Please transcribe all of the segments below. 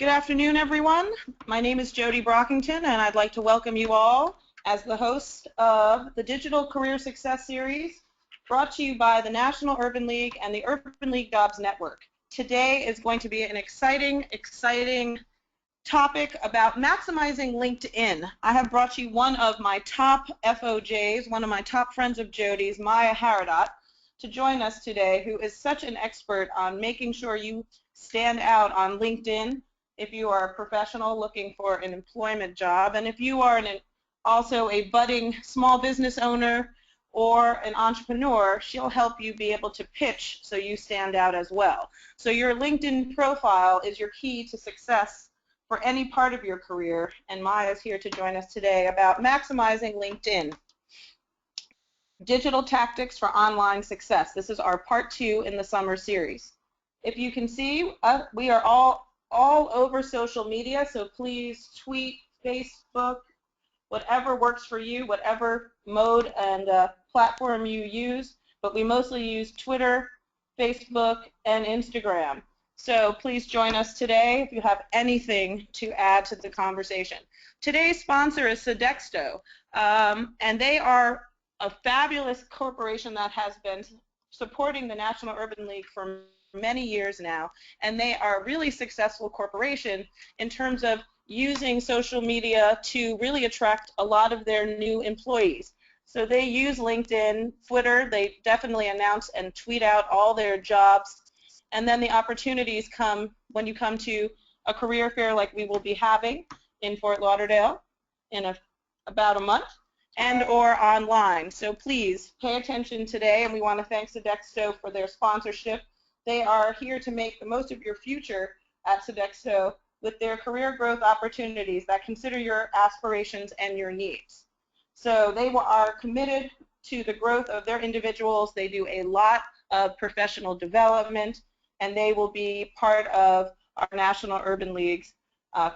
Good afternoon, everyone. My name is Jody Brockington, and I'd like to welcome you all as the host of the Digital Career Success Series brought to you by the National Urban League and the Urban League Jobs Network. Today is going to be an exciting topic about maximizing LinkedIn. I have brought you one of my top FOJs, one of my top friends of Jody's, Maya Haradot, to join us today, who is such an expert on making sure you stand out on LinkedIn if you are a professional looking for an employment job, and if you are also a budding small business owner or an entrepreneur, she'll help you be able to pitch so you stand out as well. So your LinkedIn profile is your key to success for any part of your career, and Maya is here to join us today about maximizing LinkedIn. Digital Tactics for Online Success. This is our part 2 in the summer series. If you can see, we are all over social media, so please tweet, Facebook, whatever works for you, whatever mode and platform you use, but we mostly use Twitter, Facebook, and Instagram. So please join us today if you have anything to add to the conversation. Today's sponsor is Sodexo, and they are a fabulous corporation that has been supporting the National Urban League for many years now, and they are a really successful corporation in terms of using social media to really attract a lot of their new employees. So they use LinkedIn, Twitter, they definitely announce and tweet out all their jobs, and then the opportunities come when you come to a career fair like we will be having in Fort Lauderdale in about a month, and or online. So please pay attention today, and we want to thank Sodexo for their sponsorship. They are here to make the most of your future at Sodexo with their career growth opportunities that consider your aspirations and your needs. So they are committed to the growth of their individuals. They do a lot of professional development, and they will be part of our National Urban League's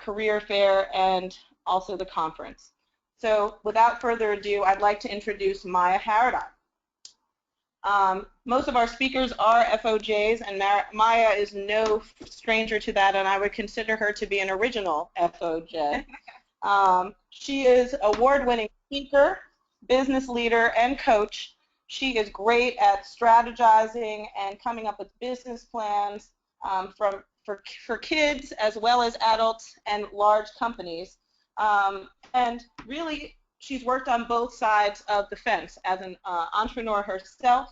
career fair and also the conference. So without further ado, I'd like to introduce Maya Haradot. Most of our speakers are FOJs, and Maya is no stranger to that, and I would consider her to be an original FOJ. She is award-winning speaker, business leader, and coach. She is great at strategizing and coming up with business plans for kids as well as adults and large companies. And really, she's worked on both sides of the fence as an entrepreneur herself.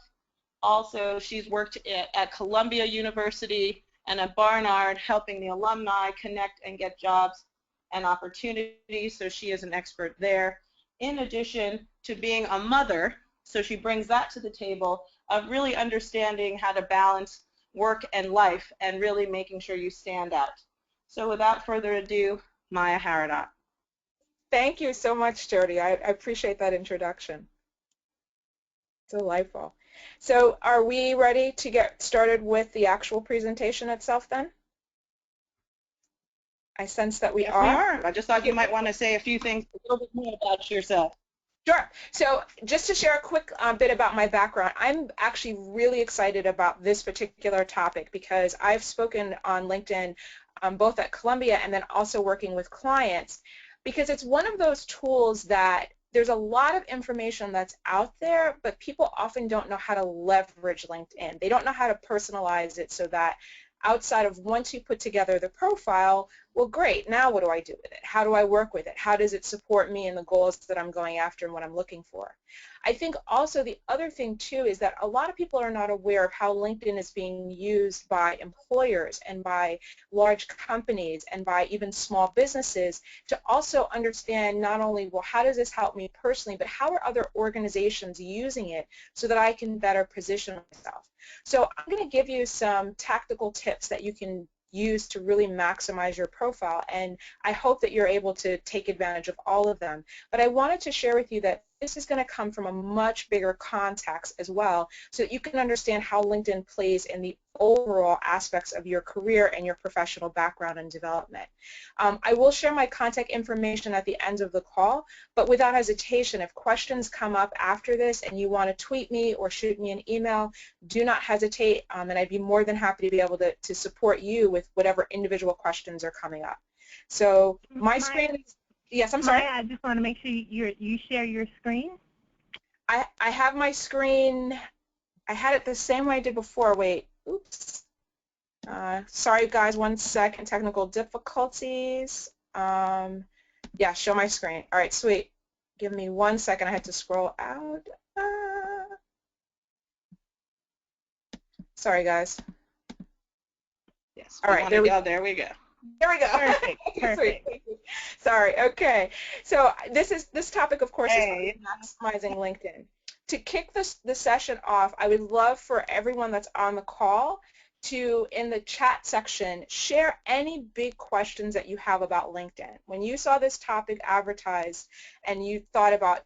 Also, she's worked at Columbia University and at Barnard, helping the alumni connect and get jobs and opportunities, so she is an expert there. In addition to being a mother, so she brings that to the table of really understanding how to balance work and life and really making sure you stand out. So without further ado, Maya Haradot. Thank you so much, Jody. I appreciate that introduction. Delightful. So are we ready to get started with the actual presentation itself then? I sense that we are. Yes, we are. I just thought you might want to say a few things, a little bit more about yourself. Sure. So just to share a quick bit about my background, I'm actually really excited about this particular topic because I've spoken on LinkedIn both at Columbia and then also working with clients, because it's one of those tools that there's a lot of information that's out there, but people often don't know how to leverage LinkedIn. They don't know how to personalize it so that outside of once you put together the profile, well, great, now what do I do with it? How do I work with it? How does it support me in the goals that I'm going after and what I'm looking for? I think also the other thing too is that a lot of people are not aware of how LinkedIn is being used by employers and by large companies and by even small businesses to also understand not only, well, how does this help me personally, but how are other organizations using it so that I can better position myself? So I'm going to give you some tactical tips that you can use to really maximize your profile, and I hope that you're able to take advantage of all of them. But I wanted to share with you that this is going to come from a much bigger context as well, so that you can understand how LinkedIn plays in the overall aspects of your career and your professional background and development. I will share my contact information at the end of the call, but without hesitation, if questions come up after this and you want to tweet me or shoot me an email, do not hesitate, and I'd be more than happy to be able to support you with whatever individual questions are coming up. So my screen is, yes, I'm sorry. Maya, I just want to make sure you share your screen. I have my screen, I had it the same way I did before. Wait, oops. Sorry guys, 1 second, technical difficulties. Yeah, show my screen. All right, sweet. Give me 1 second, I had to scroll out. Sorry guys. Yes. All right, there we go. There we go. There we go. Perfect. Perfect. Sorry. Okay. So this topic, of course, Hey. is maximizing LinkedIn. To kick the session off, I would love for everyone that's on the call to, in the chat section, share any big questions that you have about LinkedIn. When you saw this topic advertised and you thought about,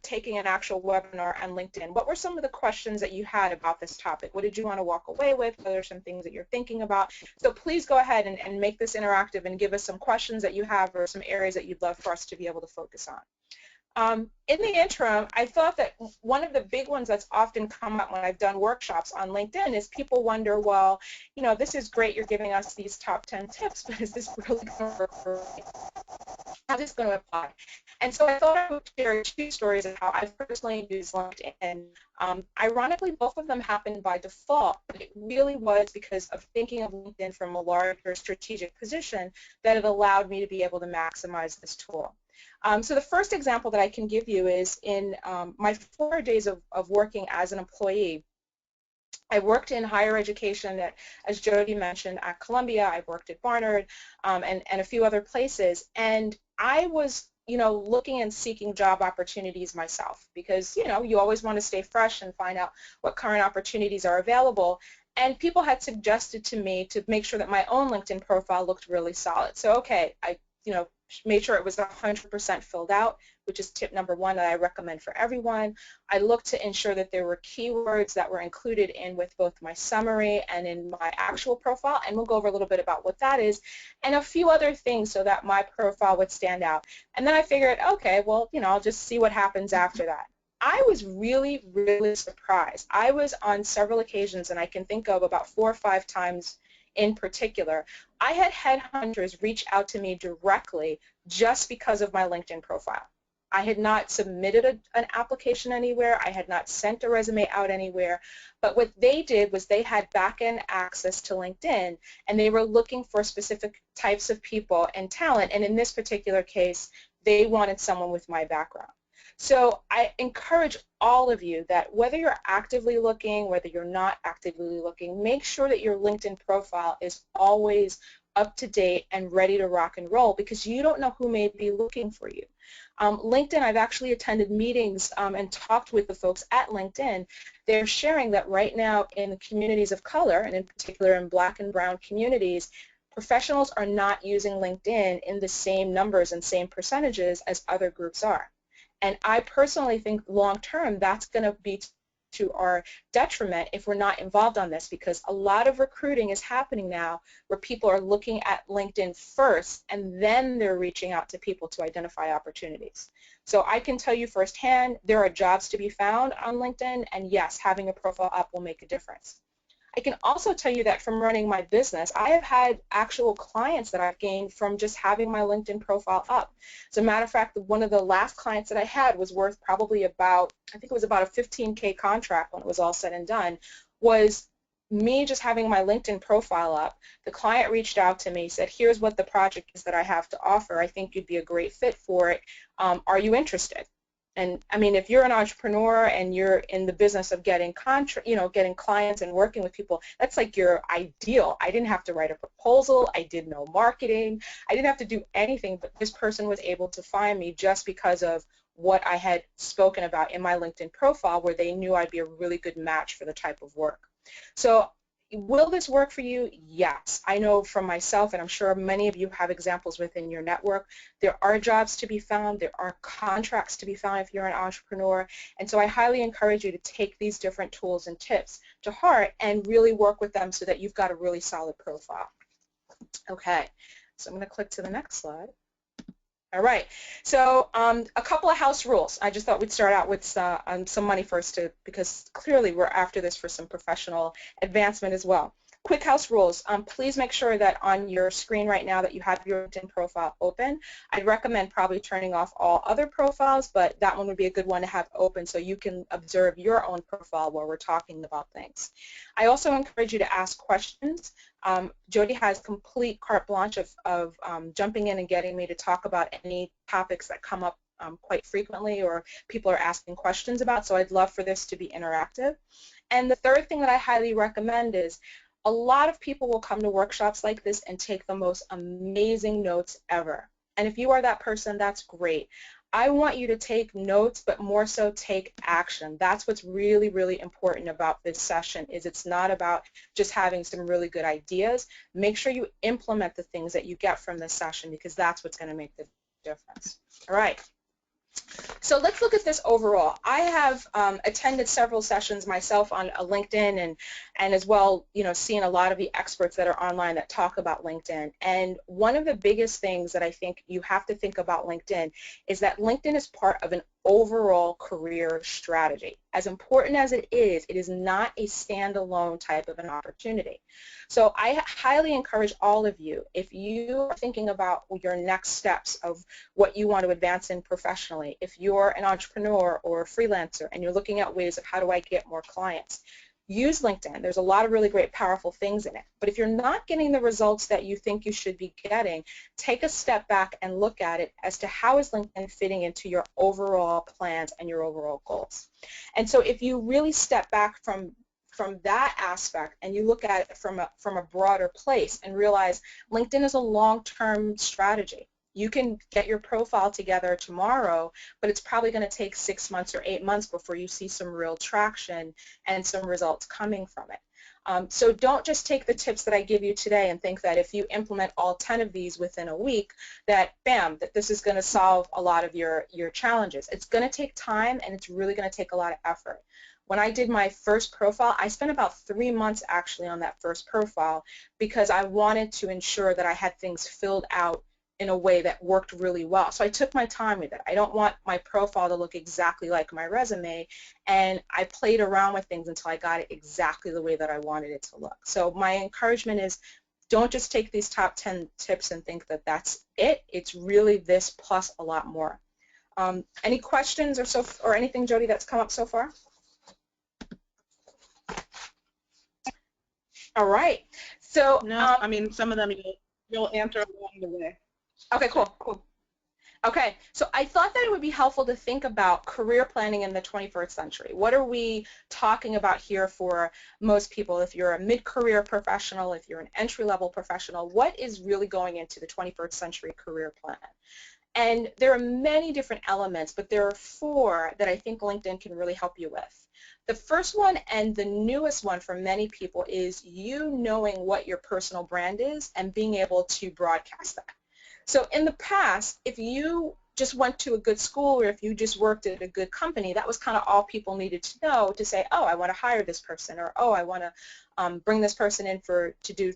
taking an actual webinar on LinkedIn, what were some of the questions that you had about this topic? What did you want to walk away with? What are some things that you're thinking about? So please go ahead and make this interactive and give us some questions that you have or some areas that you'd love for us to be able to focus on. In the interim, I thought that one of the big ones that's often come up when I've done workshops on LinkedIn is people wonder, well, this is great, you're giving us these top 10 tips, but is this really going to work for me? How is this going to apply? And so I thought I would share 2 stories of how I've personally used LinkedIn. Ironically, both of them happened by default, but it really was because of thinking of LinkedIn from a larger strategic position that it allowed me to be able to maximize this tool. So the first example that I can give you is in my 4 days of working as an employee. I worked in higher education, as Jody mentioned, at Columbia. I worked at Barnard and a few other places. And I was, looking and seeking job opportunities myself because, you always want to stay fresh and find out what current opportunities are available. And people had suggested to me to make sure that my own LinkedIn profile looked really solid. So, okay, I, made sure it was 100% filled out, which is tip number 1 that I recommend for everyone. I looked to ensure that there were keywords that were included in with both my summary and in my actual profile, and we'll go over a little bit about what that is, and a few other things so that my profile would stand out. And then I figured, okay, well, I'll just see what happens after that. I was really, really surprised. I was on several occasions, and I can think of about 4 or 5 times in particular, I had headhunters reach out to me directly just because of my LinkedIn profile. I had not submitted an application anywhere. I had not sent a resume out anywhere. But what they did was they had back-end access to LinkedIn, and they were looking for specific types of people and talent. And in this particular case, they wanted someone with my background. So I encourage all of you that whether you're actively looking, whether you're not actively looking, make sure that your LinkedIn profile is always up to date and ready to rock and roll because you don't know who may be looking for you. LinkedIn, I've actually attended meetings and talked with the folks at LinkedIn. They're sharing that right now in the communities of color, and in particular in Black and Brown communities, professionals are not using LinkedIn in the same numbers and same percentages as other groups are. And I personally think long-term that's going to be to our detriment if we're not involved on this because a lot of recruiting is happening now where people are looking at LinkedIn first and then they're reaching out to people to identify opportunities. So I can tell you firsthand there are jobs to be found on LinkedIn, and yes, having a profile up will make a difference. I can also tell you that from running my business, I have had actual clients that I've gained from just having my LinkedIn profile up. As a matter of fact, one of the last clients that I had was worth probably about, I think it was about a $15K contract when it was all said and done, was me just having my LinkedIn profile up. The client reached out to me, said, here's what the project is that I have to offer. I think you'd be a great fit for it. Are you interested? And I mean, if you're an entrepreneur and you're in the business of getting getting clients and working with people, that's like your ideal. I didn't have to write a proposal. I did no marketing. I didn't have to do anything, but this person was able to find me just because of what I had spoken about in my LinkedIn profile where they knew I'd be a really good match for the type of work. So, will this work for you? Yes. I know from myself, and I'm sure many of you have examples within your network, there are jobs to be found, there are contracts to be found if you're an entrepreneur, and so I highly encourage you to take these different tools and tips to heart and really work with them so that you've got a really solid profile. Okay, so I'm going to click to the next slide. All right, so a couple of house rules. I just thought we'd start out with some money first, because clearly we're after this for some professional advancement as well. Quick house rules. Please make sure that on your screen right now that you have your LinkedIn profile open. I'd recommend probably turning off all other profiles, but that one would be a good one to have open so you can observe your own profile while we're talking about things. I also encourage you to ask questions. Jody has complete carte blanche of jumping in and getting me to talk about any topics that come up quite frequently or people are asking questions about, so I'd love for this to be interactive. And the third thing that I highly recommend is a lot of people will come to workshops like this and take the most amazing notes ever. And if you are that person, that's great. I want you to take notes, but more so take action. That's what's really, really important about this session, is it's not about just having some really good ideas. Make sure you implement the things that you get from this session, because that's what's going to make the difference. All right. So let's look at this overall. I have attended several sessions myself on LinkedIn and as well, you know, seeing a lot of the experts that are online that talk about LinkedIn. And one of the biggest things that I think you have to think about LinkedIn is that LinkedIn is part of an overall career strategy. As important as it is not a standalone type of an opportunity. So I highly encourage all of you, if you are thinking about your next steps of what you want to advance in professionally, if you're an entrepreneur or a freelancer and you're looking at ways of how do I get more clients, use LinkedIn. There's a lot of really great, powerful things in it. But if you're not getting the results that you think you should be getting, take a step back and look at it as to how is LinkedIn fitting into your overall plans and your overall goals. And so if you really step back from that aspect and you look at it from a broader place and realize LinkedIn is a long-term strategy. You can get your profile together tomorrow, but it's probably going to take 6 months or 8 months before you see some real traction and some results coming from it. So don't just take the tips that I give you today and think that if you implement all 10 of these within a week, that bam, that this is going to solve a lot of your challenges. It's going to take time and it's really going to take a lot of effort. When I did my first profile, I spent about 3 months actually on that first profile because I wanted to ensure that I had things filled out in a way that worked really well. So I took my time with it. I don't want my profile to look exactly like my resume, and I played around with things until I got it exactly the way that I wanted it to look. So my encouragement is don't just take these top 10 tips and think that that's it. It's really this plus a lot more. Any questions or anything, Jody, that's come up so far? All right. So No, I mean, some of them you'll answer along the way. Okay, cool. Okay, so I thought that it would be helpful to think about career planning in the 21st century. What are we talking about here for most people? If you're a mid-career professional, if you're an entry-level professional, what is really going into the 21st century career plan? And there are many different elements, but there are 4 that I think LinkedIn can really help you with. The first one and the newest one for many people is you knowing what your personal brand is and being able to broadcast that. So in the past, if you just went to a good school or if you just worked at a good company, that was kind of all people needed to know to say, oh, I want to hire this person, or oh, I want to bring this person in to do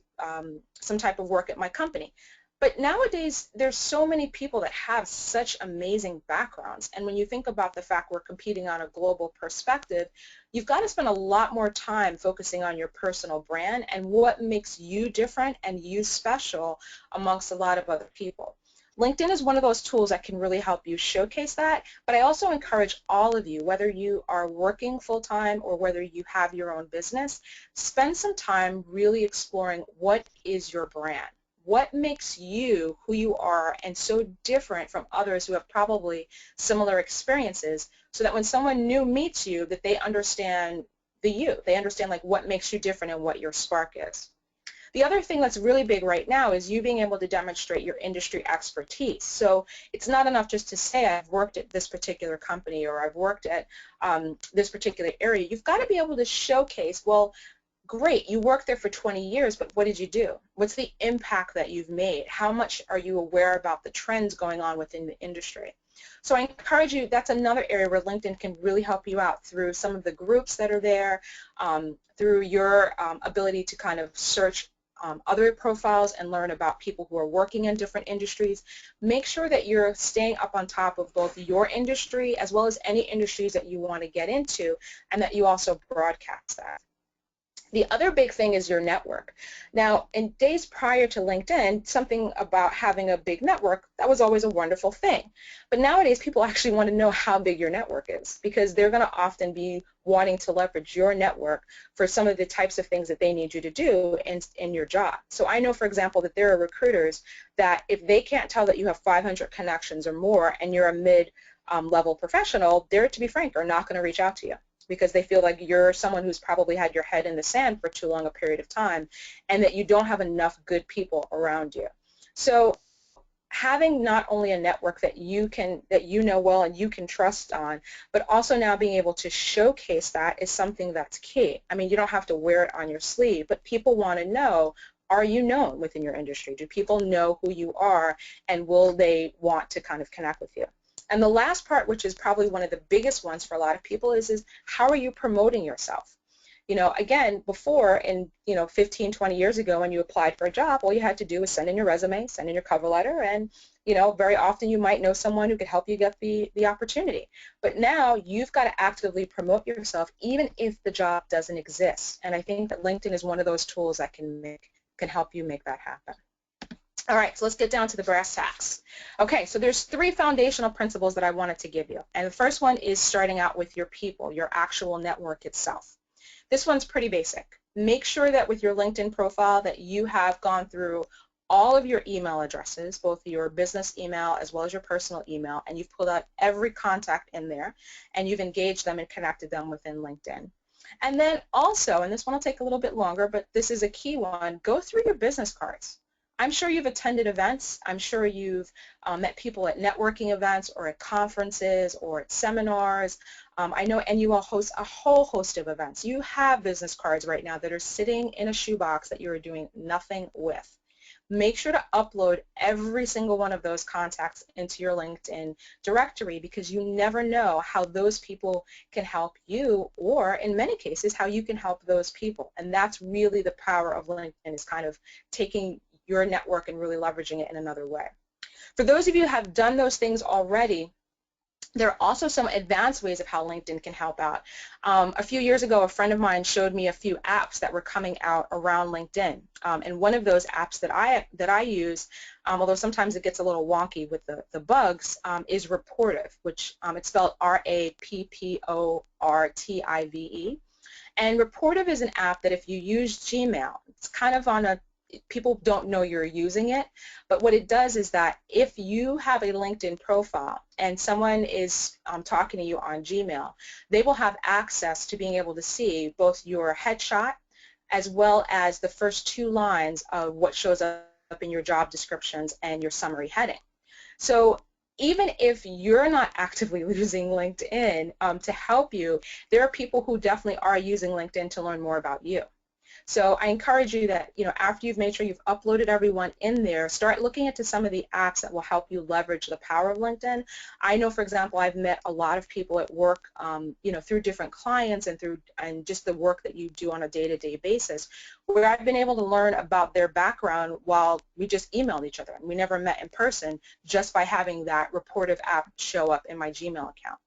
some type of work at my company. But nowadays, there's so many people that have such amazing backgrounds. And when you think about the fact we're competing on a global perspective, you've got to spend a lot more time focusing on your personal brand and what makes you different and you special amongst a lot of other people. LinkedIn is one of those tools that can really help you showcase that, but I also encourage all of you, whether you are working full-time or whether you have your own business, spend some time really exploring what is your brand. What makes you who you are and so different from others who have probably similar experiences, so that when someone new meets you, that they understand they understand like what makes you different and what your spark is. The other thing that's really big right now is you being able to demonstrate your industry expertise. So it's not enough just to say I've worked at this particular company or I've worked at this particular area. You've got to be able to showcase, well, great, you worked there for 20 years, but what did you do? What's the impact that you've made? How much are you aware about the trends going on within the industry? So I encourage you, that's another area where LinkedIn can really help you out through some of the groups that are there, through your ability to kind of search other profiles and learn about people who are working in different industries. Make sure that you're staying up on top of both your industry as well as any industries that you want to get into, and that you also broadcast that. The other big thing is your network. Now, in days prior to LinkedIn, something about having a big network, that was always a wonderful thing. But nowadays, people actually want to know how big your network is, because they're going to often be wanting to leverage your network for some of the types of things that they need you to do in your job. So I know, for example, that there are recruiters that if they can't tell that you have 500 connections or more and you're a mid-level professional, they're, to be frank, are not going to reach out to you, because they feel like you're someone who's probably had your head in the sand for too long a period of time and that you don't have enough good people around you. So having not only a network that you know well and you can trust on, but also now being able to showcase that is something that's key. I mean, you don't have to wear it on your sleeve, but people want to know, are you known within your industry? Do people know who you are, and will they want to kind of connect with you? And the last part, which is probably one of the biggest ones for a lot of people, is how are you promoting yourself? You know, again, before, 15, 20 years ago when you applied for a job, all you had to do was send in your resume, send in your cover letter, and, very often you might know someone who could help you get the opportunity. But now you've got to actively promote yourself even if the job doesn't exist. And I think that LinkedIn is one of those tools that can help you make that happen. All right, so let's get down to the brass tacks. Okay, so there's 3 foundational principles that I wanted to give you. And the first one is starting out with your people, your actual network itself. This one's pretty basic. Make sure that with your LinkedIn profile that you have gone through all of your email addresses, both your business email as well as your personal email, and you've pulled out every contact in there, and you've engaged them and connected them within LinkedIn. And then also, and this one will take a little bit longer, but this is a key one, go through your business cards. I'm sure you've attended events. I'm sure you've met people at networking events or at conferences or at seminars. I know NUL hosts a whole host of events. You have business cards right now that are sitting in a shoebox that you are doing nothing with. Make sure to upload every single one of those contacts into your LinkedIn directory, because you never know how those people can help you, or in many cases how you can help those people. And that's really the power of LinkedIn, is kind of taking your network and really leveraging it in another way. For those of you who have done those things already, there are also some advanced ways of how LinkedIn can help out. A few years ago, a friend of mine showed me a few apps that were coming out around LinkedIn. And one of those apps that I use, although sometimes it gets a little wonky with the bugs, is Rapportive, which it's spelled R-A-P-P-O-R-T-I-V-E. And Rapportive is an app that if you use Gmail, it's kind of on people don't know you're using it, but what it does is that if you have a LinkedIn profile and someone is talking to you on Gmail, they will have access to being able to see both your headshot as well as the first 2 lines of what shows up in your job descriptions and your summary heading. So even if you're not actively using LinkedIn to help you, there are people who definitely are using LinkedIn to learn more about you. So I encourage you that, after you've made sure you've uploaded everyone in there, start looking into some of the apps that will help you leverage the power of LinkedIn. I know, for example, I've met a lot of people at work, through different clients and just the work that you do on a day-to-day basis, where I've been able to learn about their background while we just emailed each other and we never met in person, just by having that Rapportive app show up in my Gmail account.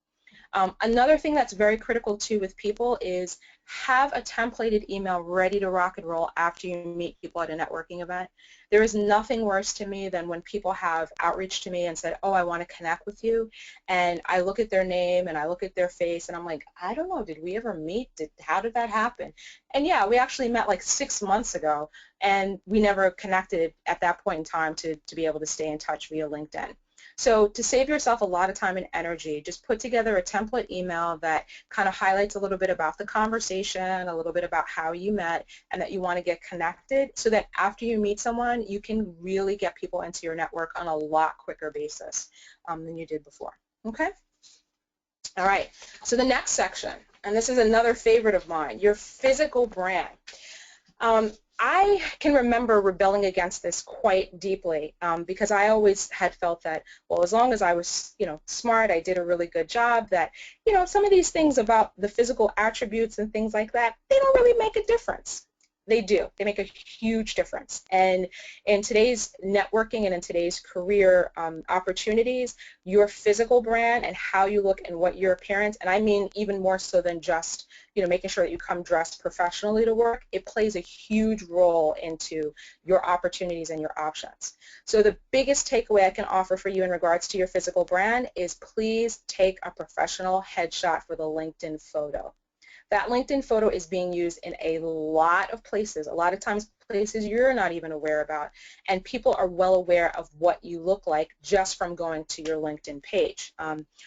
Another thing that's very critical too with people is have a templated email ready to rock and roll after you meet people at a networking event. There is nothing worse to me than when people have outreach to me and said, oh, I want to connect with you, and I look at their name and I look at their face and I'm like, I don't know, did we ever meet? How did that happen? And yeah, we actually met like 6 months ago and we never connected at that point in time to be able to stay in touch via LinkedIn. So to save yourself a lot of time and energy, just put together a template email that kind of highlights a little bit about the conversation, a little bit about how you met, and that you want to get connected, so that after you meet someone, you can really get people into your network on a lot quicker basis than you did before. Okay? All right. So the next section, and this is another favorite of mine, your physical brand. I can remember rebelling against this quite deeply because I always had felt that, well, as long as I was, smart, I did a really good job, that, some of these things about the physical attributes and things like that, they don't really make a difference. They do. They make a huge difference. And in today's networking and in today's career opportunities, your physical brand and how you look and what your appearance, and I mean even more so than just, making sure that you come dressed professionally to work, it plays a huge role into your opportunities and your options. So the biggest takeaway I can offer for you in regards to your physical brand is please take a professional headshot for the LinkedIn photo. That LinkedIn photo is being used in a lot of places, a lot of times places you're not even aware about, and people are well aware of what you look like just from going to your LinkedIn page.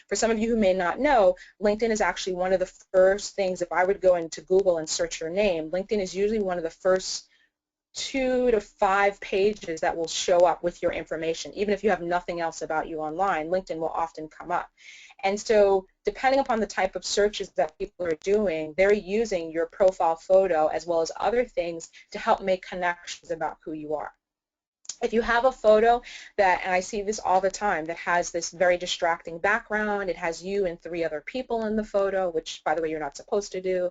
For some of you who may not know, LinkedIn is actually one of the first things, if I would go into Google and search your name, LinkedIn is usually one of the first 2 to 5 pages that will show up with your information. Even if you have nothing else about you online, LinkedIn will often come up. And so depending upon the type of searches that people are doing, they're using your profile photo as well as other things to help make connections about who you are. If you have a photo that, and I see this all the time, that has this very distracting background, it has you and 3 other people in the photo, which, by the way, you're not supposed to do,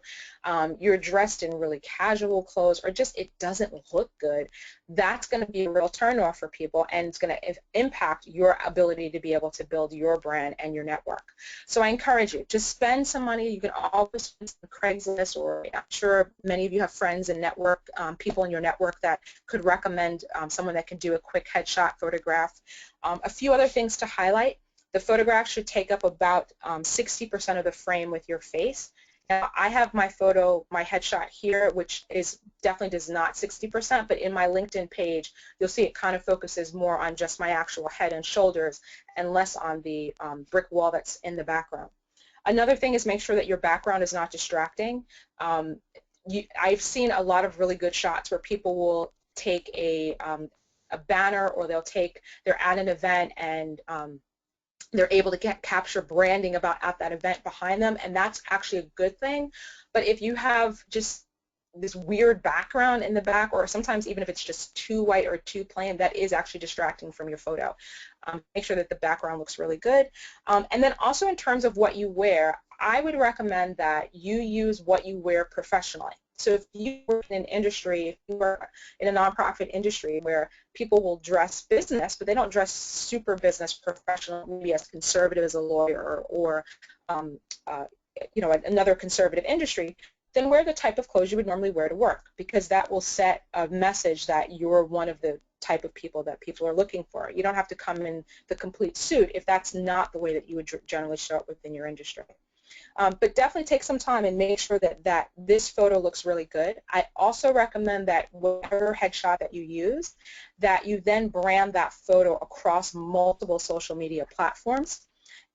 you're dressed in really casual clothes, or just it doesn't look good, that's going to be a real turnoff for people, and it's going to impact your ability to be able to build your brand and your network. So I encourage you, just spend some money. You can always spend some Craigslist, or I'm sure many of you have friends and network, people in your network that could recommend someone that can do a quick headshot photograph. A few other things to highlight. The photograph should take up about 60% of the frame with your face. Now, I have my photo, my headshot here, which is definitely does not 60%, but in my LinkedIn page, you'll see it kind of focuses more on just my actual head and shoulders and less on the brick wall that's in the background. Another thing is make sure that your background is not distracting. I've seen a lot of really good shots where people will take a banner, or they're at an event and they're able to capture branding about at that event behind them, and that's actually a good thing. But if you have just this weird background in the back, or sometimes even if it's just too white or too plain, that is actually distracting from your photo. Make sure that the background looks really good. And then also in terms of what you wear, I would recommend that you use what you wear professionally. So if you work in an industry, if you work in a nonprofit industry where people will dress business, but they don't dress super business professional, maybe as conservative as a lawyer or another conservative industry, then wear the type of clothes you would normally wear to work, because that will set a message that you're one of the type of people that people are looking for. You don't have to come in the complete suit if that's not the way that you would generally show up within your industry. But definitely take some time and make sure that this photo looks really good. I also recommend that whatever headshot that you use, that you then brand that photo across multiple social media platforms.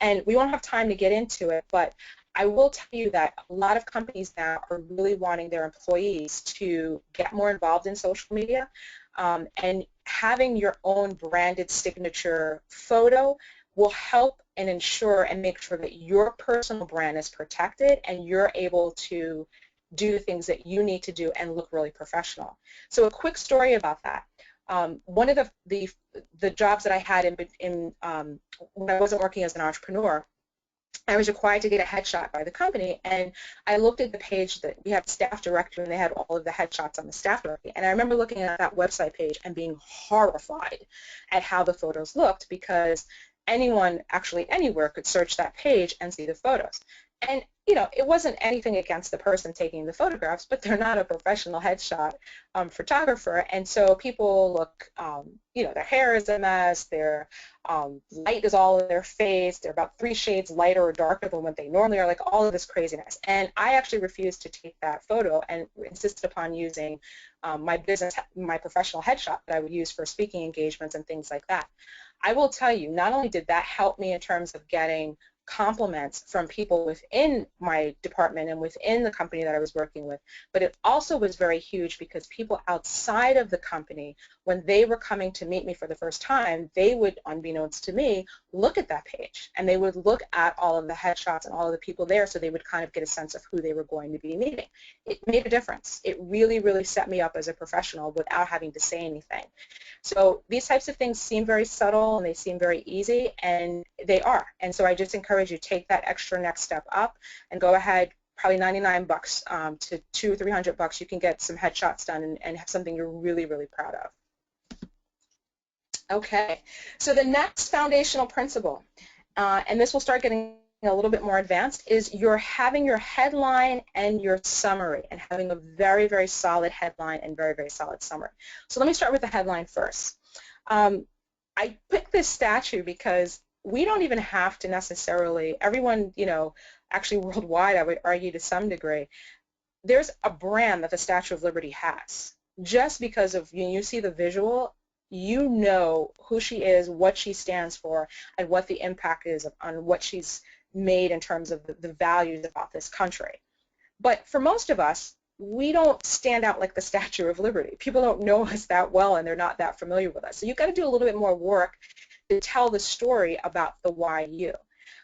And we won't have time to get into it, but I will tell you that a lot of companies now are really wanting their employees to get more involved in social media, and having your own branded signature photo will help and ensure and make sure that your personal brand is protected and you're able to do the things that you need to do and look really professional. So a quick story about that. One of the jobs that I had in when I wasn't working as an entrepreneur, I was required to get a headshot by the company, and I looked at the page that we have staff directory, and they had all of the headshots on the staff directory, and I remember looking at that website page and being horrified at how the photos looked, because anyone actually anywhere could search that page and see the photos. And it wasn't anything against the person taking the photographs, but they're not a professional headshot photographer, and so people look, their hair is a mess, their light is all in their face, they're about 3 shades lighter or darker than what they normally are, like all of this craziness. And I actually refused to take that photo and insisted upon using my professional headshot that I would use for speaking engagements and things like that. I will tell you, not only did that help me in terms of getting compliments from people within my department and within the company that I was working with, but it also was very huge because people outside of the company, when they were coming to meet me for the first time, they would, unbeknownst to me, look at that page, and they would look at all of the headshots and all of the people there, so they would kind of get a sense of who they were going to be meeting. It made a difference. It really, really set me up as a professional without having to say anything. So these types of things seem very subtle and they seem very easy, and they are. And so I just encourage you to take that extra next step up and go ahead. Probably 99 bucks to $200 or $300 you can get some headshots done and have something you're really, really proud of. Okay, so the next foundational principle, and this will start getting a little bit more advanced, is you're having your headline and your summary, and having a very, very solid headline and very, very solid summary. So let me start with the headline first. I picked this statue because we don't even have to necessarily, everyone, you know, actually worldwide, I would argue to some degree, there's a brand that the Statue of Liberty has. Just because of, you see the visual, you know who she is, what she stands for, and what the impact is on what she's made in terms of the values about this country. But for most of us, we don't stand out like the Statue of Liberty. People don't know us that well, and they're not that familiar with us. So you've got to do a little bit more work to tell the story about the why you.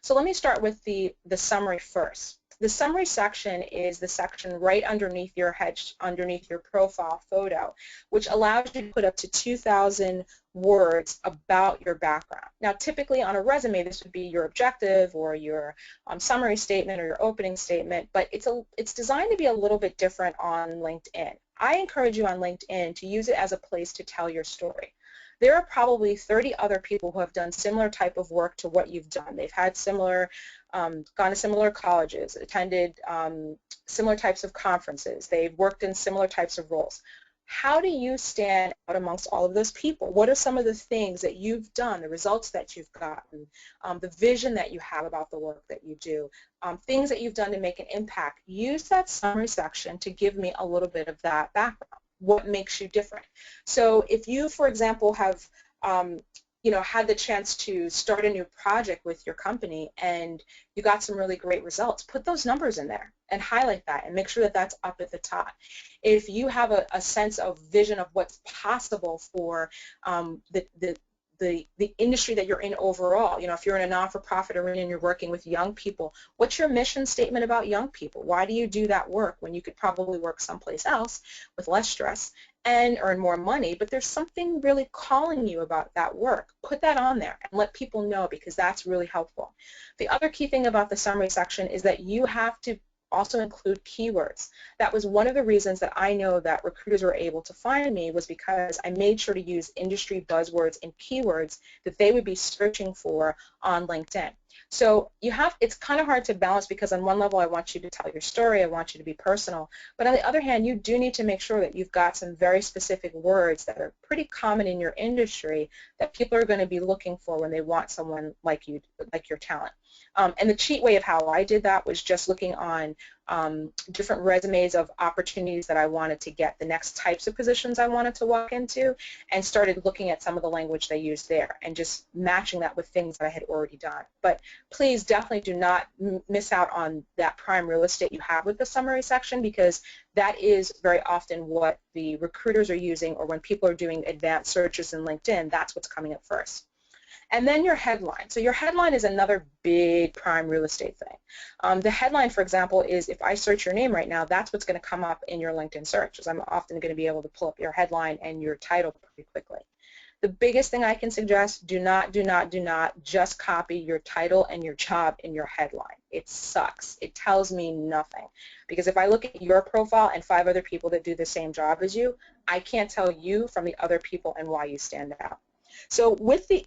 So let me start with the summary first. The summary section is the section right underneath your underneath your profile photo, which allows you to put up to 2,000 words about your background. Now, typically on a resume, this would be your objective or your summary statement or your opening statement, but it's designed to be a little bit different on LinkedIn. I encourage you on LinkedIn to use it as a place to tell your story. There are probably 30 other people who have done similar type of work to what you've done. They've had similar, gone to similar colleges, attended similar types of conferences. They've worked in similar types of roles. How do you stand out amongst all of those people? What are some of the things that you've done, the results that you've gotten, the vision that you have about the work that you do, things that you've done to make an impact? Use that summary section to give me a little bit of that background. What makes you different? So if you, for example, have had the chance to start a new project with your company and you got some really great results, put those numbers in there and highlight that and make sure that that's up at the top. If you have a sense of vision of what's possible for the industry that you're in overall, if you're in a non-for-profit arena and you're working with young people, what's your mission statement about young people? Why do you do that work when you could probably work someplace else with less stress and earn more money, but there's something really calling you about that work? Put that on there and let people know, because that's really helpful. The other key thing about the summary section is that you have to also include keywords. That was one of the reasons that I know that recruiters were able to find me, was because I made sure to use industry buzzwords and keywords that they would be searching for on LinkedIn. So it's kind of hard to balance, because on one level I want you to tell your story, I want you to be personal, but on the other hand you do need to make sure that you've got some very specific words that are pretty common in your industry that people are going to be looking for when they want someone like you, like your talent. And the cheat way of how I did that was just looking on different resumes of opportunities that I wanted to get, the next types of positions I wanted to walk into, and started looking at some of the language they used there and just matching that with things that I had already done. But please definitely do not miss out on that prime real estate you have with the summary section, because that is very often what the recruiters are using, or when people are doing advanced searches in LinkedIn, that's what's coming up first. And then your headline. So your headline is another big prime real estate thing. The headline, for example, is if I search your name right now, that's what's going to come up in your LinkedIn search, because I'm often going to be able to pull up your headline and your title pretty quickly. The biggest thing I can suggest, do not just copy your title and your job in your headline. It sucks. It tells me nothing. Because if I look at your profile and 5 other people that do the same job as you, I can't tell you from the other people and why you stand out. So with the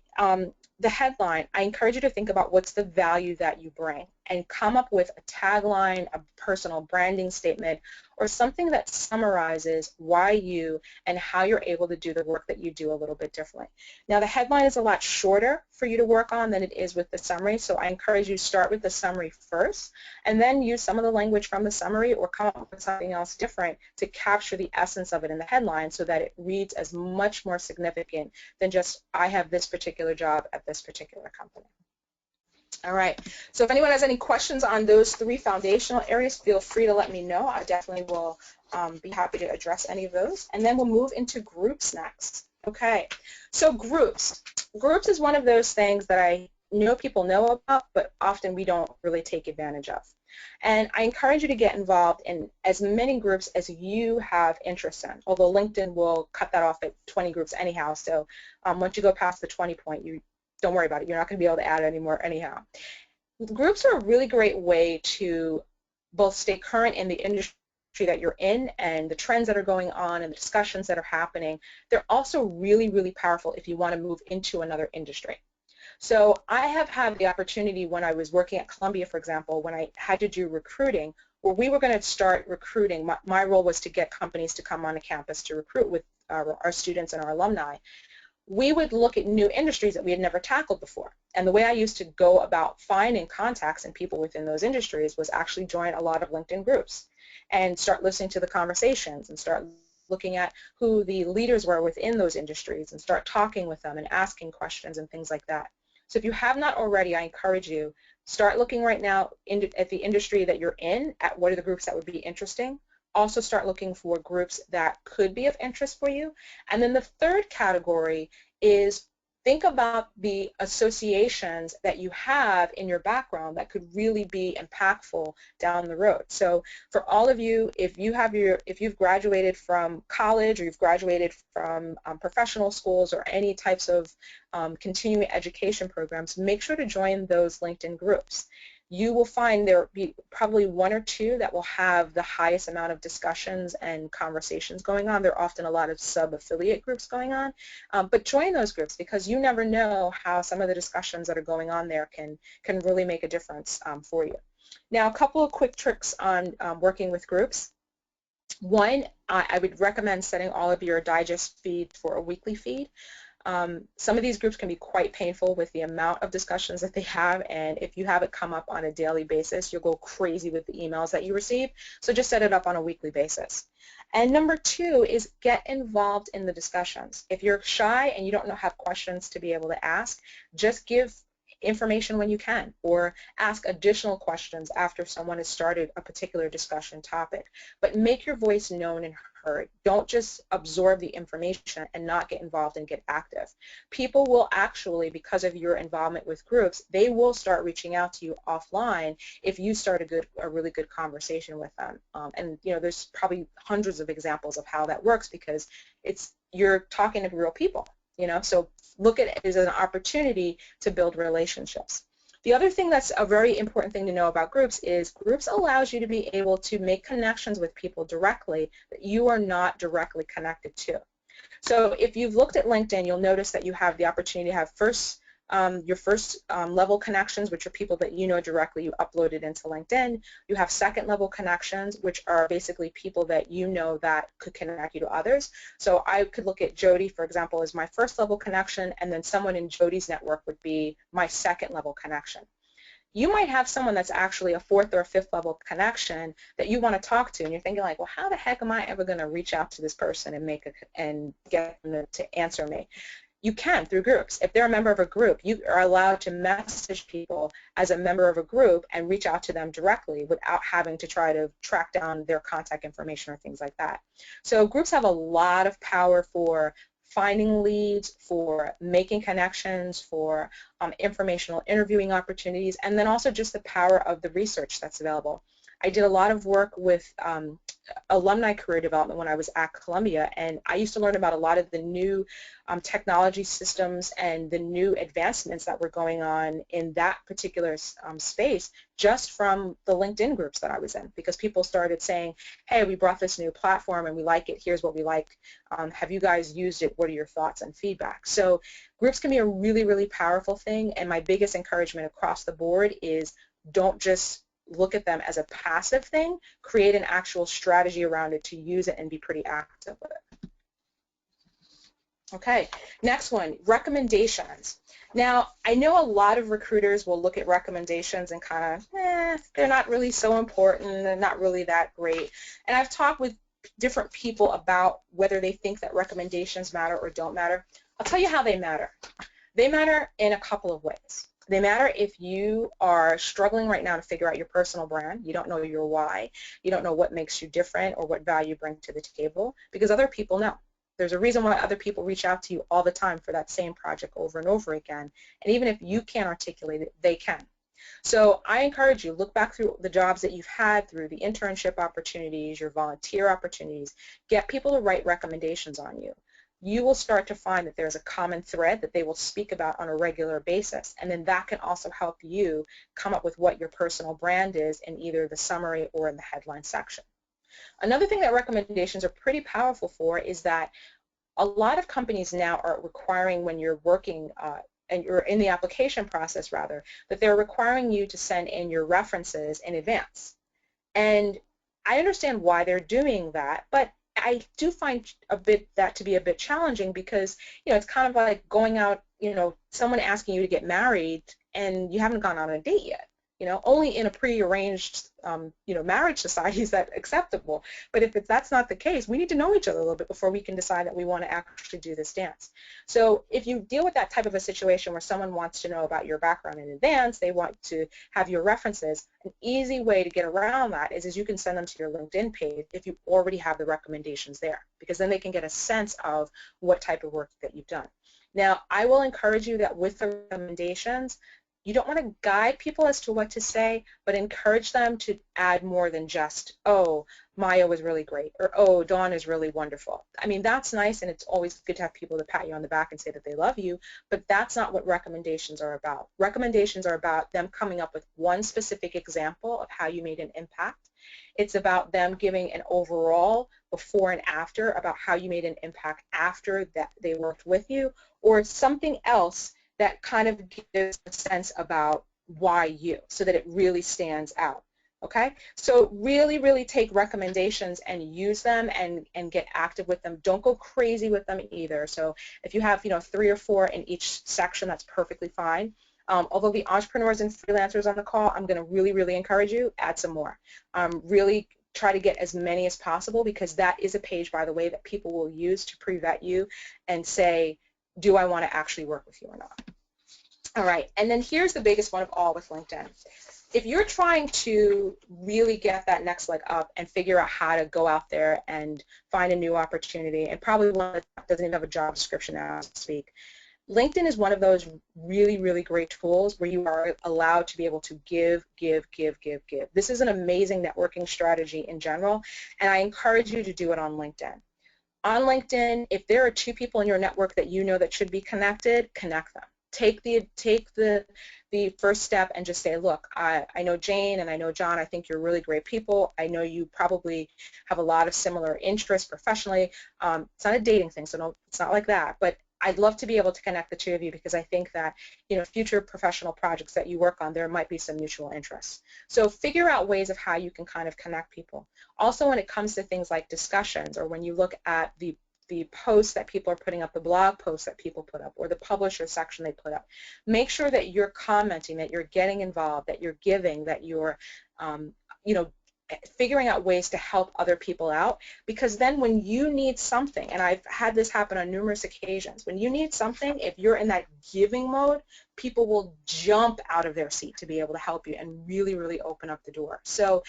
headline, I encourage you to think about what's the value that you bring, and come up with a tagline, a personal branding statement, or something that summarizes why you and how you're able to do the work that you do a little bit differently. Now, the headline is a lot shorter for you to work on than it is with the summary, so I encourage you to start with the summary first and then use some of the language from the summary, or come up with something else different to capture the essence of it in the headline, so that it reads as much more significant than just, I have this particular job at this particular company. All right, so if anyone has any questions on those three foundational areas, feel free to let me know. I definitely will be happy to address any of those. And then we'll move into groups next. Okay, so groups. Groups is one of those things that I know people know about, but often we don't really take advantage of. And I encourage you to get involved in as many groups as you have interest in, although LinkedIn will cut that off at 20 groups anyhow, so once you go past the 20 point, you don't worry about it. You're not going to be able to add any more anyhow. Groups are a really great way to both stay current in the industry that you're in and the trends that are going on and the discussions that are happening. They're also really, really powerful if you want to move into another industry. So I have had the opportunity when I was working at Columbia, for example, when I had to do recruiting, where we were going to start recruiting. My role was to get companies to come on a campus to recruit with our students and our alumni. We would look at new industries that we had never tackled before. And the way I used to go about finding contacts and people within those industries was actually join a lot of LinkedIn groups and start listening to the conversations and start looking at who the leaders were within those industries and start talking with them and asking questions and things like that. So if you have not already, I encourage you, start looking right now at the industry that you're in, at what are the groups that would be interesting. Also start looking for groups that could be of interest for you. And then the third category is think about the associations that you have in your background that could really be impactful down the road. So for all of you, if you've graduated from college or you've graduated from professional schools or any types of continuing education programs, make sure to join those LinkedIn groups. You will find there will be probably one or two that will have the highest amount of discussions and conversations going on. There are often a lot of sub-affiliate groups going on, but join those groups because you never know how some of the discussions that are going on there can really make a difference for you. Now, a couple of quick tricks on working with groups. One, I would recommend setting all of your digest feeds for a weekly feed. Some of these groups can be quite painful with the amount of discussions that they have, and if you have it come up on a daily basis, you'll go crazy with the emails that you receive. So just set it up on a weekly basis. And number two is get involved in the discussions. If you're shy and you don't have questions to be able to ask, just give information when you can, or ask additional questions after someone has started a particular discussion topic. But make your voice known and heard. Don't just absorb the information and not get involved and get active. People will actually, because of your involvement with groups, they will start reaching out to you offline if you start a really good conversation with them. And there's probably hundreds of examples of how that works because you're talking to real people. So look at it as an opportunity to build relationships. The other thing that's a very important thing to know about groups is groups allows you to be able to make connections with people directly that you are not directly connected to. So if you've looked at LinkedIn, you'll notice that you have the opportunity to have your first level connections, which are people that you know directly, you uploaded into LinkedIn. You have second level connections, which are basically people that you know that could connect you to others. So I could look at Jody, for example, as my first level connection, and then someone in Jody's network would be my second level connection. You might have someone that's actually a fourth or a fifth level connection that you want to talk to, and you're thinking like, well, how the heck am I ever going to reach out to this person and get them to answer me? You can through groups. If they're a member of a group, you are allowed to message people as a member of a group and reach out to them directly without having to try to track down their contact information or things like that. So groups have a lot of power for finding leads, for making connections, for informational interviewing opportunities, and then also just the power of the research that's available. I did a lot of work with alumni career development when I was at Columbia, and I used to learn about a lot of the new technology systems and the new advancements that were going on in that particular space just from the LinkedIn groups that I was in, because people started saying, hey, we brought this new platform and we like it, here's what we like, have you guys used it, what are your thoughts and feedback? So groups can be a really, really powerful thing, and my biggest encouragement across the board is don't just look at them as a passive thing, create an actual strategy around it to use it and be pretty active with it. Okay, next one, recommendations. Now, I know a lot of recruiters will look at recommendations and kind of, they're not really so important, they're not really that great. And I've talked with different people about whether they think that recommendations matter or don't matter. I'll tell you how they matter. They matter in a couple of ways. They matter if you are struggling right now to figure out your personal brand, you don't know your why, you don't know what makes you different or what value you bring to the table, because other people know. There's a reason why other people reach out to you all the time for that same project over and over again, and even if you can't articulate it, they can. So I encourage you, look back through the jobs that you've had, through the internship opportunities, your volunteer opportunities, get people to write recommendations on you. You will start to find that there's a common thread that they will speak about on a regular basis, and then that can also help you come up with what your personal brand is in either the summary or in the headline section. Another thing that recommendations are pretty powerful for is that a lot of companies now are requiring, when you're working and you're in the application process rather, that they're requiring you to send in your references in advance. And I understand why they're doing that, but I do find that to be a bit challenging because, it's kind of like going out, someone asking you to get married and you haven't gone on a date yet. Only in a pre-arranged, marriage society is that acceptable. But if that's not the case, we need to know each other a little bit before we can decide that we want to actually do this dance. So if you deal with that type of a situation where someone wants to know about your background in advance, they want to have your references, an easy way to get around that is you can send them to your LinkedIn page if you already have the recommendations there, because then they can get a sense of what type of work that you've done. Now, I will encourage you that with the recommendations, you don't want to guide people as to what to say, but encourage them to add more than just, oh, Maya was really great, or oh, Dawn is really wonderful. I mean, that's nice, and it's always good to have people to pat you on the back and say that they love you, but that's not what recommendations are about. Recommendations are about them coming up with one specific example of how you made an impact. It's about them giving an overall before and after about how you made an impact after that they worked with you, or something else that kind of gives a sense about why you, so that it really stands out. Okay? So really, really take recommendations and use them and get active with them. Don't go crazy with them either. So if you have 3 or 4 in each section, that's perfectly fine. Although the entrepreneurs and freelancers on the call, I'm going to really, really encourage you, add some more. Really try to get as many as possible, because that is a page, by the way, that people will use to pre-vet you and say, do I want to actually work with you or not? All right, and then here's the biggest one of all with LinkedIn. If you're trying to really get that next leg up and figure out how to go out there and find a new opportunity, and probably one that doesn't even have a job description now to speak, LinkedIn is one of those really, really great tools where you are allowed to be able to give. This is an amazing networking strategy in general, and I encourage you to do it on LinkedIn. On LinkedIn, if there are 2 people in your network that you know that should be connected, connect them. Take the first step and just say, look, I know Jane and I know John. I think you're really great people. I know you probably have a lot of similar interests professionally. It's not a dating thing, so no, it's not like that. But I'd love to be able to connect the 2 of you, because I think that future professional projects that you work on, there might be some mutual interests. So figure out ways of how you can kind of connect people. Also, when it comes to things like discussions, or when you look at the posts that people are putting up, the blog posts that people put up, or the publisher section they put up, make sure that you're commenting, that you're getting involved, that you're giving, that you're figuring out ways to help other people out, because then when you need something, and I've had this happen on numerous occasions, when you need something, if you're in that giving mode, people will jump out of their seat to be able to help you and really, really open up the door. So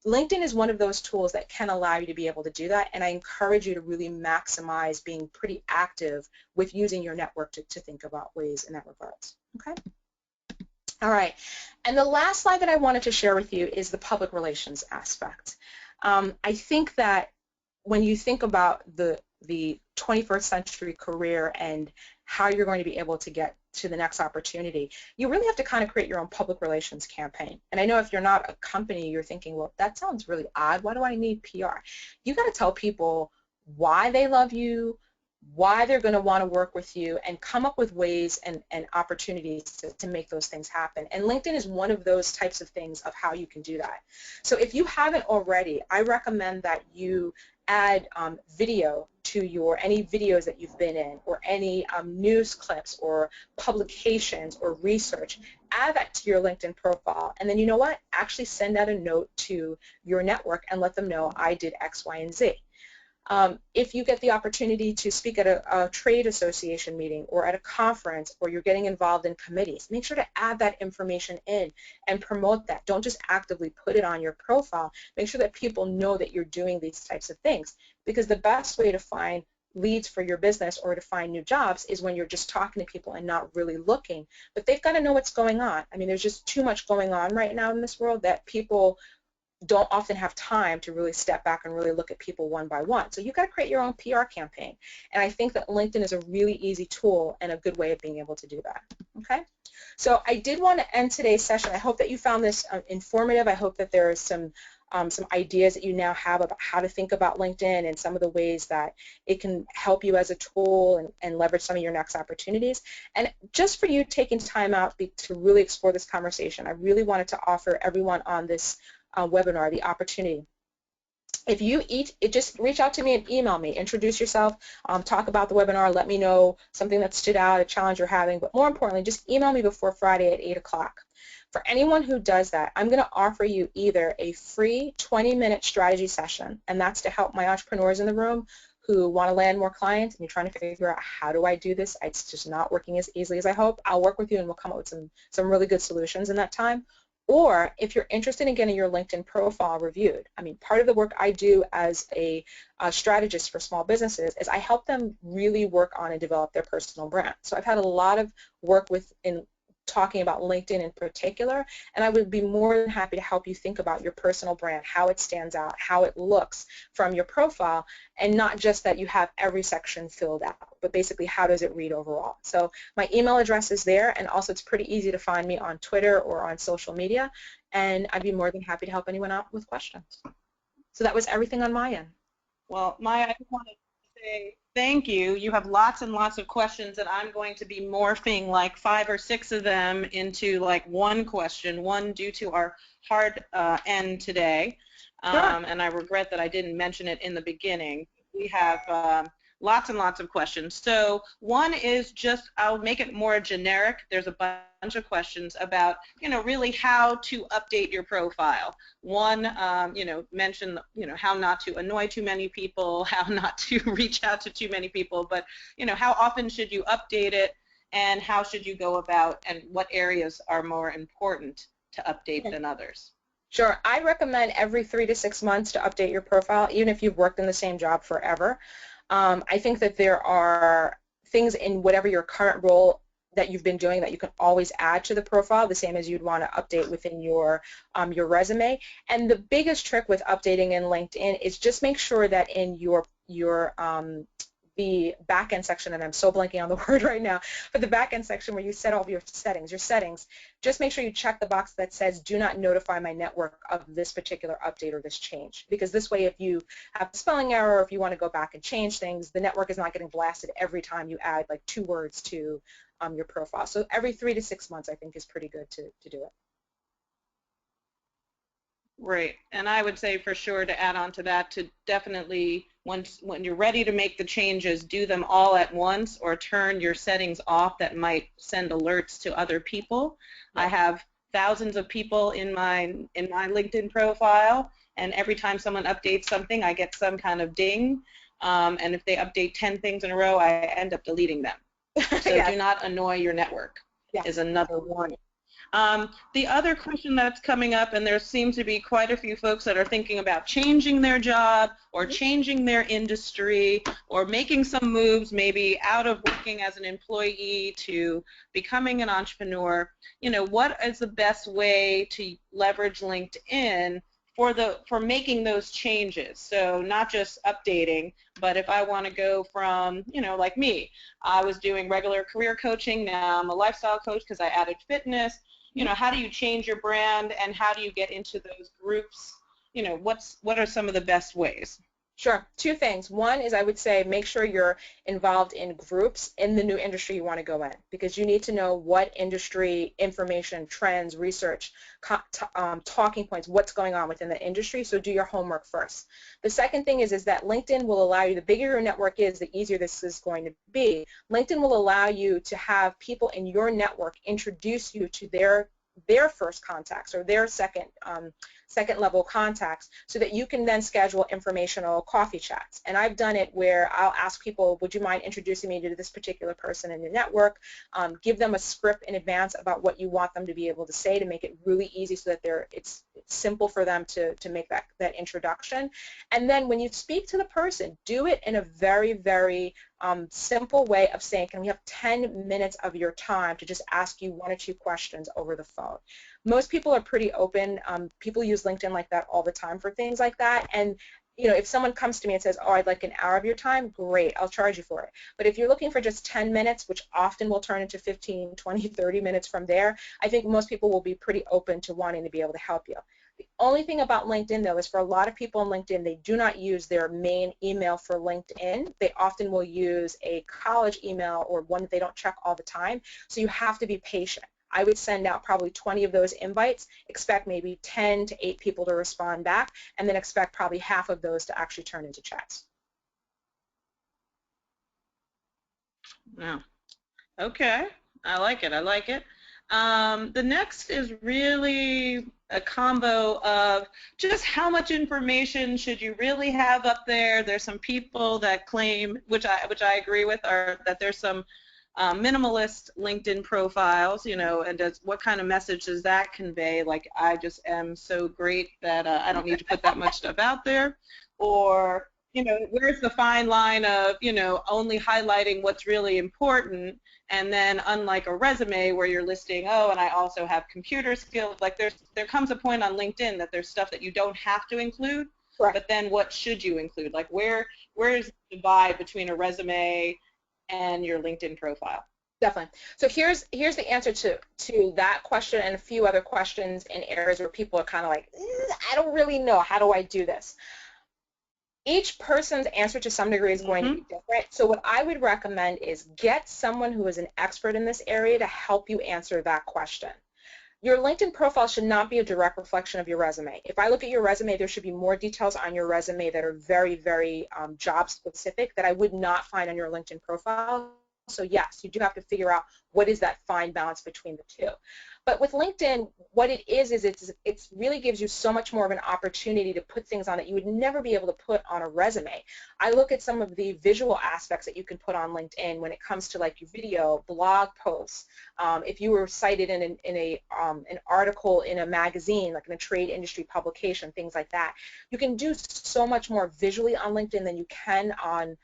LinkedIn is one of those tools that can allow you to be able to do that, and I encourage you to really maximize being pretty active with using your network to think about ways in that regards. Okay? All right, and the last slide that I wanted to share with you is the public relations aspect. I think that when you think about the 21st century career and how you're going to be able to get to the next opportunity, you really have to kind of create your own public relations campaign. And I know if you're not a company, you're thinking, well, that sounds really odd. Why do I need PR? You got to tell people why they love you, why they're going to want to work with you, and come up with ways and opportunities to make those things happen. And LinkedIn is one of those types of things of how you can do that. So if you haven't already, I recommend that you add video to any videos that you've been in, or any news clips or publications or research. Add that to your LinkedIn profile, and then you know what? Actually send out a note to your network and let them know I did X, Y, and Z. If you get the opportunity to speak at a trade association meeting or at a conference, or you're getting involved in committees, make sure to add that information in and promote that. Don't just actively put it on your profile. Make sure that people know that you're doing these types of things, because the best way to find leads for your business or to find new jobs is when you're just talking to people and not really looking. But they've got to know what's going on. I mean, there's just too much going on right now in this world that people don't often have time to really step back and really look at people one by one. So you've got to create your own PR campaign. And I think that LinkedIn is a really easy tool and a good way of being able to do that. Okay? So I did want to end today's session. I hope that you found this informative. I hope that there is some ideas that you now have about how to think about LinkedIn and some of the ways that it can help you as a tool and leverage some of your next opportunities. And just for you taking time out to really explore this conversation, I really wanted to offer everyone on this webinar the opportunity. If you just reach out to me and email me, introduce yourself, talk about the webinar, let me know something that stood out, a challenge you're having, but more importantly, just email me before Friday at 8 o'clock. For anyone who does that, I'm going to offer you either a free 20-minute strategy session, and that's to help my entrepreneurs in the room who want to land more clients and you're trying to figure out, how do I do this? It's just not working as easily as I hope. I'll work with you and we'll come up with some really good solutions in that time. Or if you're interested in getting your LinkedIn profile reviewed, I mean, part of the work I do as a strategist for small businesses is I help them really work on and develop their personal brand. So I've had a lot of work in talking about LinkedIn in particular, and I would be more than happy to help you think about your personal brand, how it stands out, how it looks from your profile, and not just that you have every section filled out, but basically how does it read overall. So my email address is there, and also it's pretty easy to find me on Twitter or on social media, and I'd be more than happy to help anyone out with questions. So that was everything on my end. Well, Maya, I just wanted to say thank you. You have lots and lots of questions, and I'm going to be morphing like 5 or 6 of them into like one question, one due to our hard end today. Sure. And I regret that I didn't mention it in the beginning. We have lots and lots of questions. So one is just, I'll make it more generic. There's a bunch of questions about, really how to update your profile. One, mention, how not to annoy too many people, how not to reach out to too many people, but, how often should you update it, and how should you go about, and what areas are more important to update than others? Sure. I recommend every 3 to 6 months to update your profile, even if you've worked in the same job forever. I think that there are things in whatever your current role that you've been doing that you can always add to the profile, the same as you'd want to update within your resume. And the biggest trick with updating in LinkedIn is just make sure that in the back-end section, and I'm so blanking on the word right now, but the back-end section where you set all of your settings, just make sure you check the box that says, do not notify my network of this particular update or this change. Because this way, if you have a spelling error, or if you want to go back and change things, the network is not getting blasted every time you add like 2 words to your profile. So every 3 to 6 months, I think, is pretty good to do it. Right, and I would say for sure to add on to that, to definitely, when you're ready to make the changes, do them all at once, or turn your settings off that might send alerts to other people. I have thousands of people in my LinkedIn profile, and every time someone updates something, I get some kind of ding, and if they update 10 things in a row, I end up deleting them. So do not annoy your network, is another warning. The other question that's coming up, and there seems to be quite a few folks that are thinking about changing their job or changing their industry or making some moves, maybe out of working as an employee to becoming an entrepreneur. What is the best way to leverage LinkedIn for making those changes? So not just updating, but if I want to go from, like me, I was doing regular career coaching, now I'm a lifestyle coach because I added fitness. How do you change your brand, and how do you get into those groups? What are some of the best ways? Sure. 2 things. One is, I would say, make sure you're involved in groups in the new industry you want to go in, because you need to know what industry information, trends, research, talking points, what's going on within the industry, so do your homework first. The second thing is that LinkedIn will allow you, the bigger your network is, the easier this is going to be. LinkedIn will allow you to have people in your network introduce you to their first contacts or their second second level contacts, so that you can then schedule informational coffee chats. And I've done it where I'll ask people, would you mind introducing me to this particular person in your network? Give them a script in advance about what you want them to be able to say to make it really easy so that it's simple for them to make that introduction. And then when you speak to the person, do it in a very, very simple way of saying, can we have 10 minutes of your time to just ask you 1 or 2 questions over the phone? Most people are pretty open. People use LinkedIn like that all the time for things like that. And you know, if someone comes to me and says, oh, I'd like an hour of your time, great, I'll charge you for it. But if you're looking for just 10 minutes, which often will turn into 15, 20, 30 minutes from there, I think most people will be pretty open to wanting to be able to help you. The only thing about LinkedIn, though, is for a lot of people on LinkedIn, they do not use their main email for LinkedIn. They often will use a college email or one that they don't check all the time. So you have to be patient. I would send out probably 20 of those invites, expect maybe 10 to 8 people to respond back, and then expect probably half of those to actually turn into chats. Wow. Okay. I like it. I like it. The next is really a combo of just how much information should you really have up there. There's some people that claim, which I agree with, that there's some minimalist LinkedIn profiles, you know, and what kind of message does that convey? Like, I just am so great that I don't need to put that much stuff out there. Or, you know, where's the fine line of, you know, only highlighting what's really important, and then unlike a resume where you're listing, oh, and I also have computer skills, like there comes a point on LinkedIn that there's stuff that you don't have to include. Correct. But then what should you include? Like, where is the divide between a resume and your LinkedIn profile? Definitely. So here's the answer to that question and a few other questions in areas where people are kind of like, I don't really know, how do I do this? Each person's answer to some degree is going to be different. So what I would recommend is get someone who is an expert in this area to help you answer that question. Your LinkedIn profile should not be a direct reflection of your resume. If I look at your resume, there should be more details on your resume that are very, very job specific that I would not find on your LinkedIn profile. So yes, you do have to figure out what is that fine balance between the two. But with LinkedIn, what it is it really gives you so much more of an opportunity to put things on that you would never be able to put on a resume. I look at some of the visual aspects that you can put on LinkedIn when it comes to like your video, blog posts. If you were cited in an article in a magazine, like in a trade industry publication, things like that, you can do so much more visually on LinkedIn than you can on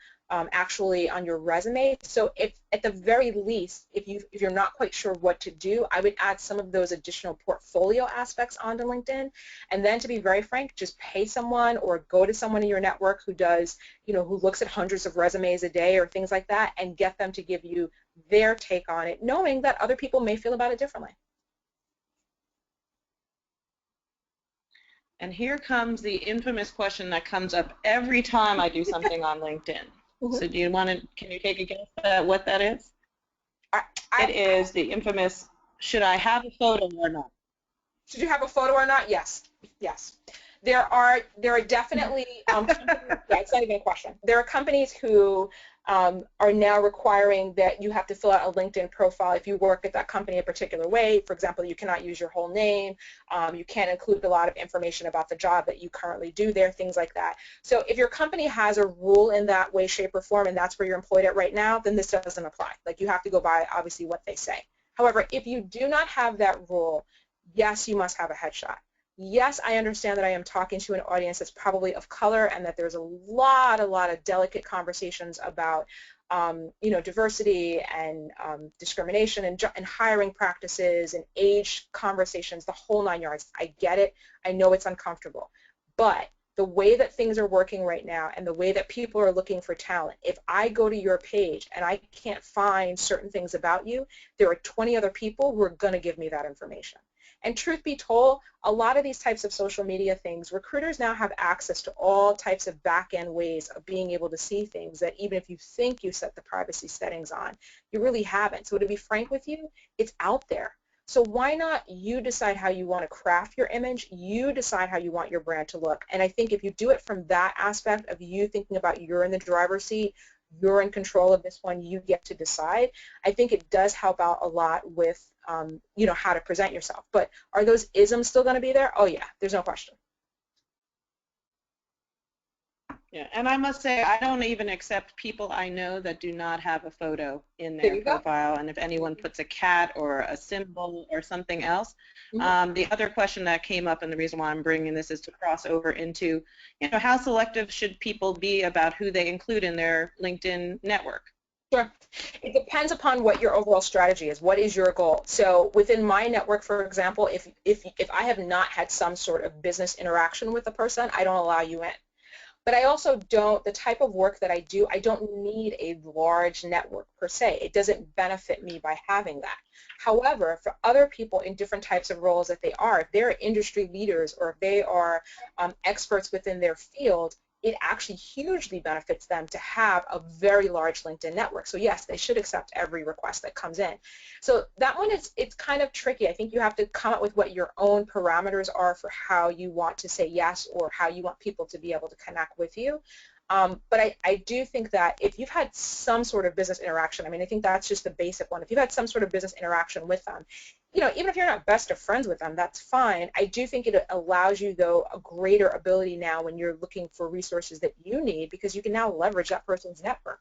actually on your resume. So if at the very least, if you're not quite sure what to do, I would add some of those additional portfolio aspects onto LinkedIn. And then to be very frank, just pay someone or go to someone in your network who does, you know, who looks at hundreds of resumes a day or things like that, and get them to give you their take on it, knowing that other people may feel about it differently. And here comes the infamous question that comes up every time I do something on LinkedIn. So do you want to, can you take a guess at what that is? It is the infamous, should I have a photo or not? Should you have a photo or not? Yes. Yes. There are definitely, yeah, it's not even a question. There are companies who are now requiring that you have to fill out a LinkedIn profile if you work at that company a particular way. For example, you cannot use your whole name. You can't include a lot of information about the job that you currently do there, things like that. So if your company has a rule in that way, shape, or form, and that's where you're employed at right now, then this doesn't apply. Like, you have to go by, obviously, what they say. However, if you do not have that rule, yes, you must have a headshot. Yes, I understand that I am talking to an audience that's probably of color and that there's a lot of delicate conversations about, you know, diversity and discrimination and hiring practices and age conversations, the whole 9 yards. I get it. I know it's uncomfortable. But the way that things are working right now and the way that people are looking for talent, if I go to your page and I can't find certain things about you, there are 20 other people who are going to give me that information. And truth be told, a lot of these types of social media things, recruiters now have access to all types of back-end ways of being able to see things that even if you think you set the privacy settings on, you really haven't. So to be frank with you, it's out there. So why not you decide how you want to craft your image, you decide how you want your brand to look. And I think if you do it from that aspect of you thinking about you're in the driver's seat, you're in control of this one, you get to decide, I think it does help out a lot with you know, how to present yourself. But are those isms still going to be there? Oh yeah, there's no question. Yeah, and I must say, I don't even accept people I know that do not have a photo in There their you go. profile. And if anyone puts a cat or a symbol or something else, the other question that came up, and the reason why I'm bringing this is to cross over into, how selective should people be about who they include in their LinkedIn network? Sure. It depends upon what your overall strategy is. What is your goal? So within my network, for example, if I have not had some sort of business interaction with a person, I don't allow you in. But I also don't, the type of work that I do, I don't need a large network per se. It doesn't benefit me by having that. However, for other people in different types of roles that they are, if they're industry leaders or if they are experts within their field, it actually hugely benefits them to have a very large LinkedIn network. So yes, they should accept every request that comes in. So that one it's kind of tricky. I think you have to come up with what your own parameters are for how you want to say yes or how you want people to be able to connect with you. But I do think that if you've had some sort of business interaction, I mean, I think that's just the basic one. If you've had some sort of business interaction with them, even if you're not best of friends with them, that's fine. I do think it allows you, though, a greater ability now when you're looking for resources that you need because you can now leverage that person's network.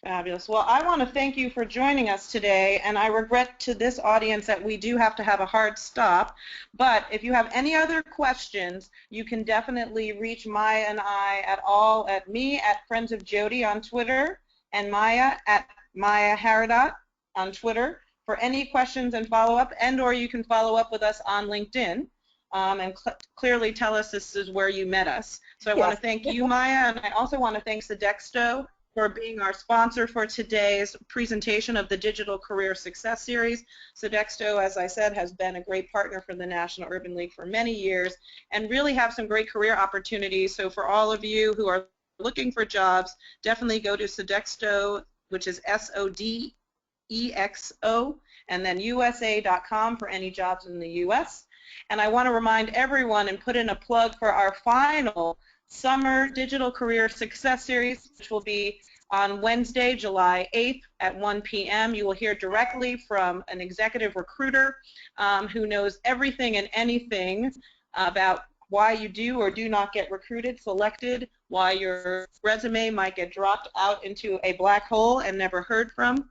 Fabulous. Well, I want to thank you for joining us today, and I regret to this audience that we do have to have a hard stop, but if you have any other questions, you can definitely reach Maya and I at me at Friends of Jody on Twitter, and Maya at Maya Haradat on Twitter for any questions and follow-up, or you can follow up with us on LinkedIn and clearly tell us this is where you met us. So I want to thank you, Maya, and I also want to thank Sodexo for being our sponsor for today's presentation of the Digital Career Success Series. Sodexo, as I said, has been a great partner for the National Urban League for many years and really have some great career opportunities. So for all of you who are looking for jobs, definitely go to Sodexo, which is SODEXO, and then USA.com for any jobs in the US. And I want to remind everyone and put in a plug for our final Summer Digital Career Success Series, which will be on Wednesday, July 8th at 1 p.m. You will hear directly from an executive recruiter who knows everything and anything about why you do or do not get recruited, selected, why your resume might get dropped out into a black hole and never heard from,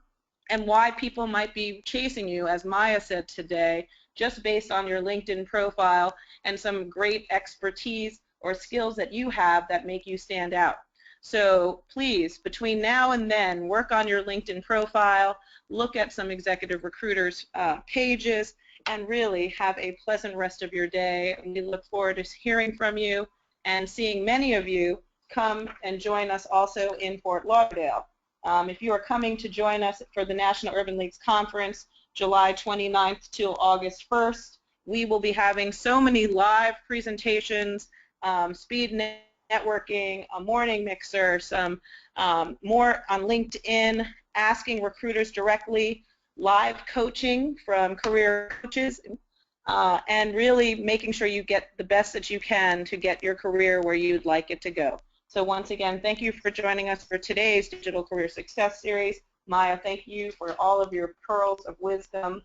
and why people might be chasing you, as Maya said today, just based on your LinkedIn profile and some great expertise or skills that you have that make you stand out. So please, between now and then, work on your LinkedIn profile, look at some executive recruiters' pages, and really have a pleasant rest of your day. We look forward to hearing from you and seeing many of you come and join us also in Fort Lauderdale. If you are coming to join us for the National Urban Leagues Conference, July 29th till August 1st, we will be having so many live presentations, speed networking, a morning mixer, some more on LinkedIn, asking recruiters directly, live coaching from career coaches, and really making sure you get the best that you can to get your career where you'd like it to go. So once again, thank you for joining us for today's Digital Career Success Series. Maya, thank you for all of your pearls of wisdom.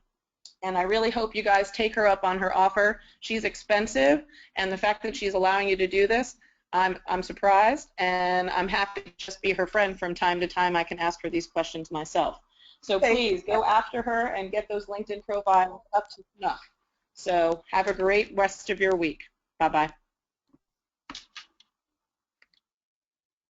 And I really hope you guys take her up on her offer. She's expensive, and the fact that she's allowing you to do this, I'm surprised, and I'm happy to just be her friend from time to time. I can ask her these questions myself. So please go after her and get those LinkedIn profiles up to snuff. So have a great rest of your week. Bye-bye.